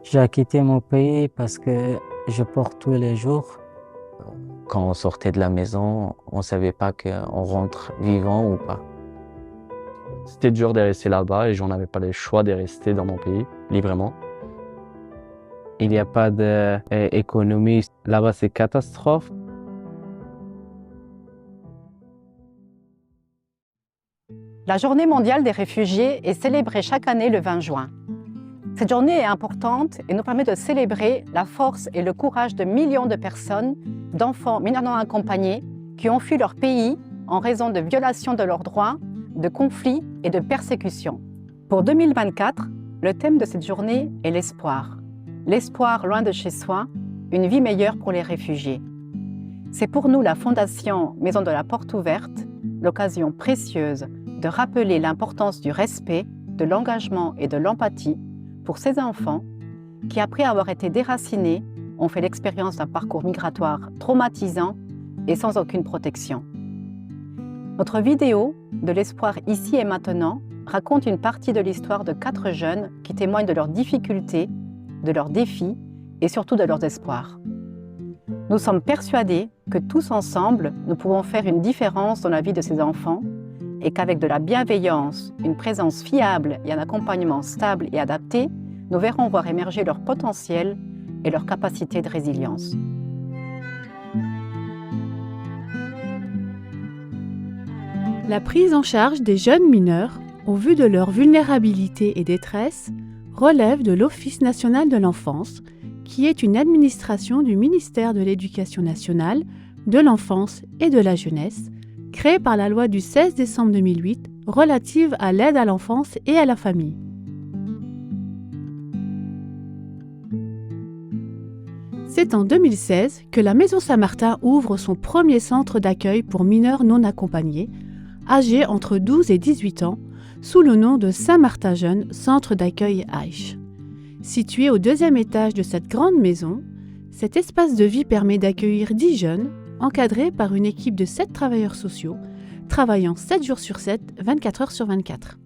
J'ai quitté mon pays parce que je porte tous les jours. Quand on sortait de la maison, on ne savait pas qu'on rentre vivant ou pas. C'était dur de rester là-bas et j'en avais pas le choix de rester dans mon pays, librement. Il n'y a pas d'économie. Là-bas, c'est catastrophe. La Journée mondiale des réfugiés est célébrée chaque année le 20 juin. Cette journée est importante et nous permet de célébrer la force et le courage de millions de personnes, d'enfants mineurs non accompagnés, qui ont fui leur pays en raison de violations de leurs droits, de conflits et de persécutions. Pour 2024, le thème de cette journée est l'espoir. L'espoir loin de chez soi, une vie meilleure pour les réfugiés. C'est pour nous, la Fondation Maison de la Porte Ouverte, l'occasion précieuse de rappeler l'importance du respect, de l'engagement et de l'empathie pour ces enfants qui, après avoir été déracinés, ont fait l'expérience d'un parcours migratoire traumatisant et sans aucune protection. Notre vidéo de l'espoir ici et maintenant raconte une partie de l'histoire de 4 jeunes qui témoignent de leurs difficultés, de leurs défis et surtout de leurs espoirs. Nous sommes persuadés que tous ensemble, nous pouvons faire une différence dans la vie de ces enfants et qu'avec de la bienveillance, une présence fiable et un accompagnement stable et adapté, nous verrons voir émerger leur potentiel et leur capacité de résilience. La prise en charge des jeunes mineurs, au vu de leur vulnérabilité et détresse, relève de l'Office national de l'enfance, qui est une administration du ministère de l'Éducation nationale, de l'enfance et de la jeunesse, créée par la loi du 16 décembre 2008 relative à l'aide à l'enfance et à la famille. C'est en 2016 que la Maison Saint-Martin ouvre son premier centre d'accueil pour mineurs non accompagnés, âgés entre 12 et 18 ans, sous le nom de Saint-Martin Jeunes Centre d'accueil Aïch. Situé au 2e étage de cette grande maison, cet espace de vie permet d'accueillir 10 jeunes, encadrés par une équipe de 7 travailleurs sociaux, travaillant 7 jours sur 7, 24 heures sur 24.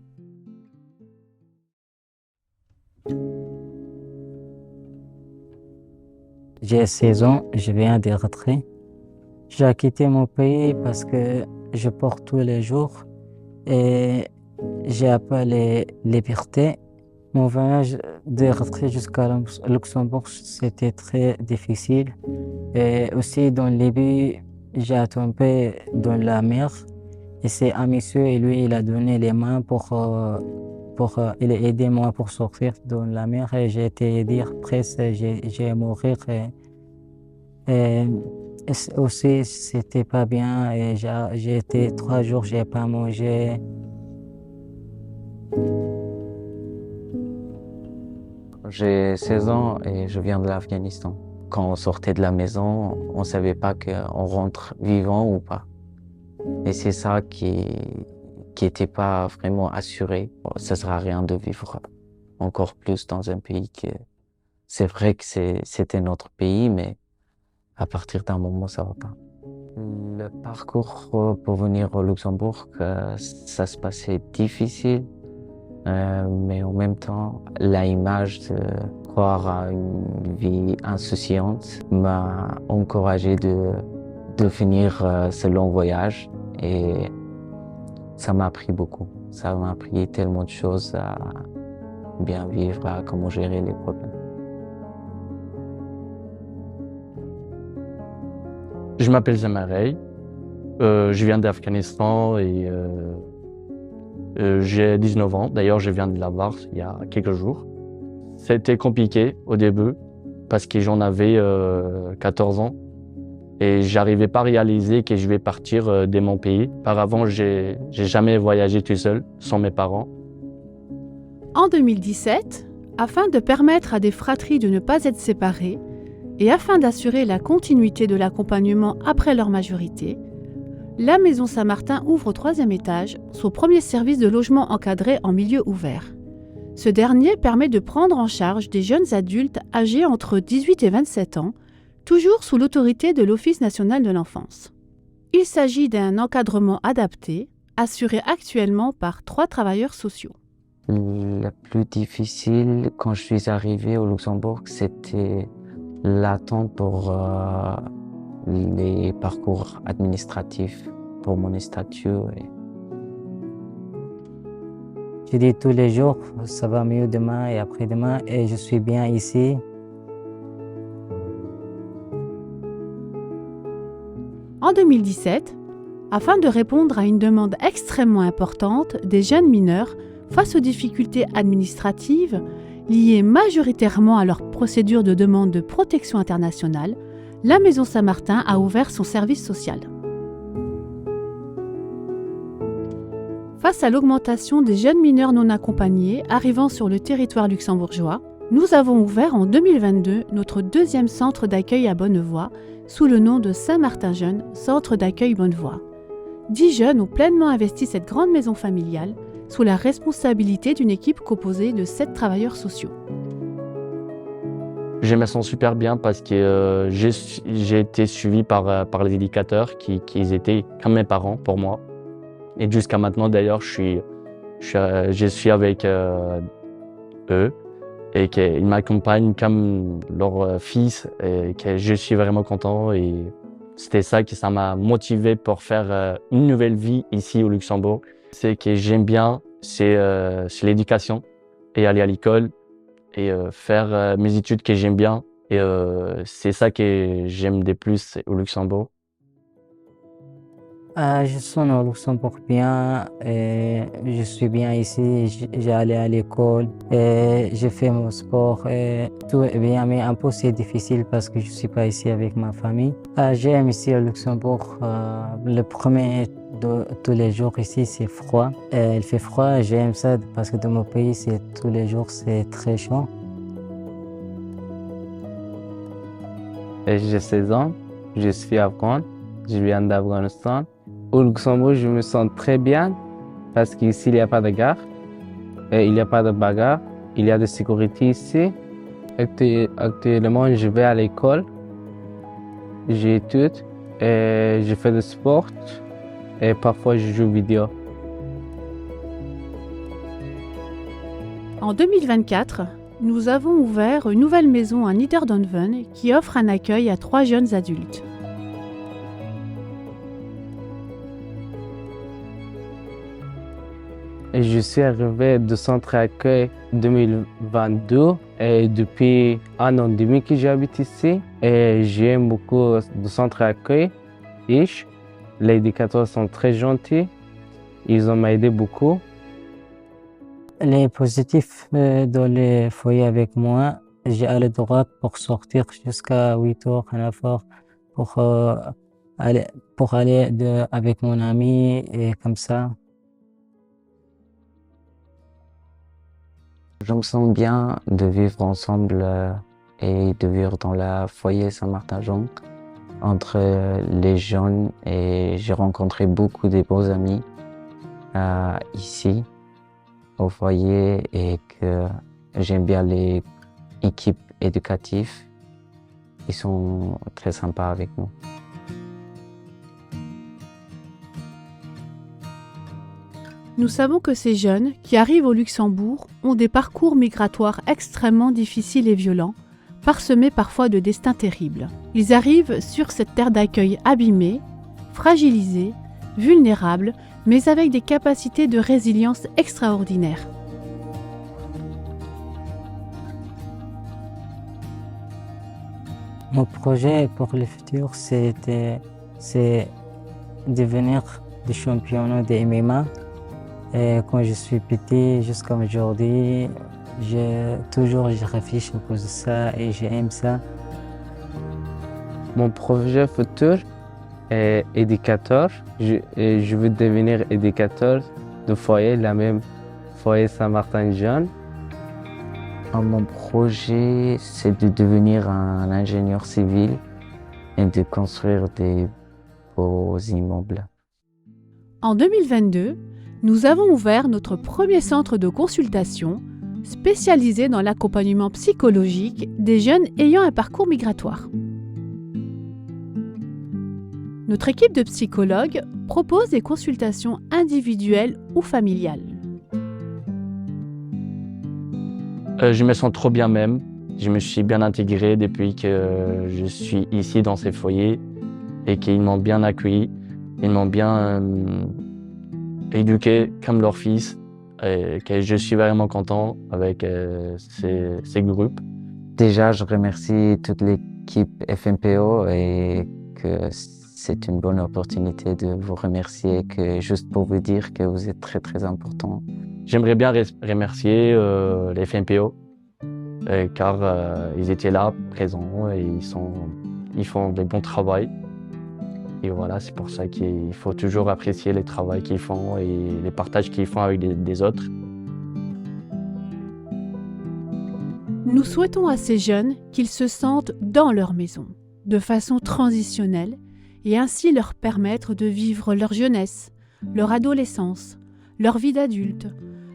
J'ai 16 ans, je viens de rentrer. J'ai quitté mon pays parce que je porte tous les jours et j'ai pas les libertés. Mon voyage de rentrer jusqu'à Luxembourg, c'était très difficile. Et aussi, dans le début, j'ai tombé dans la mer. Et c'est un monsieur, et lui, il a donné les mains il a aidé moi pour sortir dans la mer. Et j'ai été dire presque, j'ai mourir. Et aussi, c'était pas bien. Et j'ai été 3 jours, j'ai pas mangé. J'ai 16 ans et je viens de l'Afghanistan. Quand on sortait de la maison, on ne savait pas qu'on rentre vivant ou pas. Et c'est ça qui était pas vraiment assuré. Bon, ça sert à rien de vivre encore plus dans un pays que c'est vrai que c'était notre pays, mais à partir d'un moment, ça va pas. Le parcours pour venir au Luxembourg, ça se passait difficile. Mais en même temps, l'image de croire à une vie insouciante m'a encouragé de finir ce long voyage et ça m'a appris beaucoup. Ça m'a appris tellement de choses à bien vivre, à comment gérer les problèmes. Je m'appelle Zamarey, je viens d'Afghanistan et j'ai 19 ans, d'ailleurs je viens de la voir il y a quelques jours. C'était compliqué au début parce que j'en avais 14 ans et j'arrivais pas à réaliser que je vais partir de mon pays. Auparavant, j'ai jamais voyagé tout seul, sans mes parents. En 2017, afin de permettre à des fratries de ne pas être séparées et afin d'assurer la continuité de l'accompagnement après leur majorité, la Maison Saint-Martin ouvre au 3e étage son premier service de logement encadré en milieu ouvert. Ce dernier permet de prendre en charge des jeunes adultes âgés entre 18 et 27 ans, toujours sous l'autorité de l'Office national de l'enfance. Il s'agit d'un encadrement adapté, assuré actuellement par 3 travailleurs sociaux. Le plus difficile quand je suis arrivé au Luxembourg, c'était l'attente pour les parcours administratifs pour mon statut. Je dis tous les jours, ça va mieux demain et après-demain et je suis bien ici. En 2017, afin de répondre à une demande extrêmement importante des jeunes mineurs face aux difficultés administratives liées majoritairement à leur procédure de demande de protection internationale, la Maison Saint-Martin a ouvert son service social. Face à l'augmentation des jeunes mineurs non accompagnés arrivant sur le territoire luxembourgeois, nous avons ouvert en 2022 notre deuxième centre d'accueil à Bonnevoie sous le nom de Saint-Martin Jeunes, Centre d'accueil Bonnevoie. 10 jeunes ont pleinement investi cette grande maison familiale sous la responsabilité d'une équipe composée de 7 travailleurs sociaux. Je me sens super bien parce que j'ai été suivi par les éducateurs qui étaient comme mes parents pour moi. Et jusqu'à maintenant, d'ailleurs, je suis avec eux et qu'ils m'accompagnent comme leur fils et que je suis vraiment content. Et c'était ça qui m'a motivé pour faire une nouvelle vie ici au Luxembourg. C'est que j'aime bien, c'est l'éducation et aller à l'école et faire mes études que j'aime bien. Et c'est ça que j'aime de plus au Luxembourg. Je sens au Luxembourg bien et je suis bien ici. J'ai allé à l'école et j'ai fait mon sport et tout est bien, mais un peu c'est difficile parce que je ne suis pas ici avec ma famille. J'aime ici au Luxembourg. Le premier de tous les jours ici c'est froid. Il fait froid, j'aime ça parce que dans mon pays c'est tous les jours c'est très chaud. J'ai 16 ans, je suis afghan, je viens d'Afghanistan. Au Luxembourg, je me sens très bien parce qu'ici, il n'y a pas de gare, et il n'y a pas de bagarre, il y a de sécurité ici. Actuellement, je vais à l'école, j'étudie, et je fais du sport et parfois je joue vidéo. En 2024, nous avons ouvert une nouvelle maison à Niederdonven qui offre un accueil à 3 jeunes adultes. Et je suis arrivé du centre d'accueil 2022 et depuis un an et demi que j'habite ici et j'aime beaucoup le centre d'accueil. Les éducateurs sont très gentils, ils ont aidé beaucoup. Les positifs dans les foyers avec moi, j'ai le droit pour sortir jusqu'à 8h, 9h pour aller avec mon ami et comme ça. Je me sens bien de vivre ensemble et de vivre dans le foyer Saint-Martin-Jean entre les jeunes et j'ai rencontré beaucoup de beaux amis ici au foyer et que j'aime bien les équipes éducatives. Ils sont très sympas avec nous. Nous savons que ces jeunes qui arrivent au Luxembourg ont des parcours migratoires extrêmement difficiles et violents, parsemés parfois de destins terribles. Ils arrivent sur cette terre d'accueil abîmée, fragilisée, vulnérables, mais avec des capacités de résilience extraordinaires. Mon projet pour le futur, c'est devenir des champions de MMA. Et quand je suis petit jusqu'à aujourd'hui, je réfléchis à cause de ça et j'aime ça. Mon projet futur est éducateur. Je veux devenir éducateur de foyer, la même foyer Saint-Martin Jeunes. Mon projet, c'est de devenir un ingénieur civil et de construire des beaux immeubles. En 2022, nous avons ouvert notre premier centre de consultation spécialisé dans l'accompagnement psychologique des jeunes ayant un parcours migratoire. Notre équipe de psychologues propose des consultations individuelles ou familiales. Je me sens trop bien même. Je me suis bien intégré depuis que je suis ici dans ces foyers et qu'ils m'ont bien accueilli. Ils m'ont bien éduqué comme leur fils et que je suis vraiment content avec ces groupes. Déjà, je remercie toute l'équipe FMPO et que c'est une bonne opportunité de vous remercier, que juste pour vous dire que vous êtes très très important. J'aimerais bien remercier les FMPO car ils étaient là, présents, et ils font du bon travail. Et voilà, c'est pour ça qu'il faut toujours apprécier les travaux qu'ils font et les partages qu'ils font avec des autres. Nous souhaitons à ces jeunes qu'ils se sentent dans leur maison, de façon transitionnelle, et ainsi leur permettre de vivre leur jeunesse, leur adolescence, leur vie d'adulte,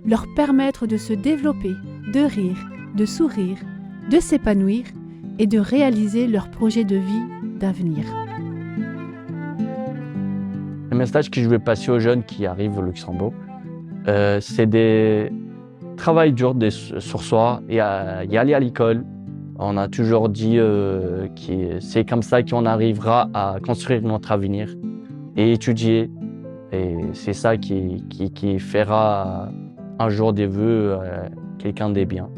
leur permettre de se développer, de rire, de sourire, de s'épanouir et de réaliser leur projet de vie d'avenir. Le message que je veux passer aux jeunes qui arrivent au Luxembourg, c'est de travailler dur sur soi et y aller à l'école. On a toujours dit que c'est comme ça qu'on arrivera à construire notre avenir et étudier. Et c'est ça qui fera un jour des vœux quelqu'un de bien.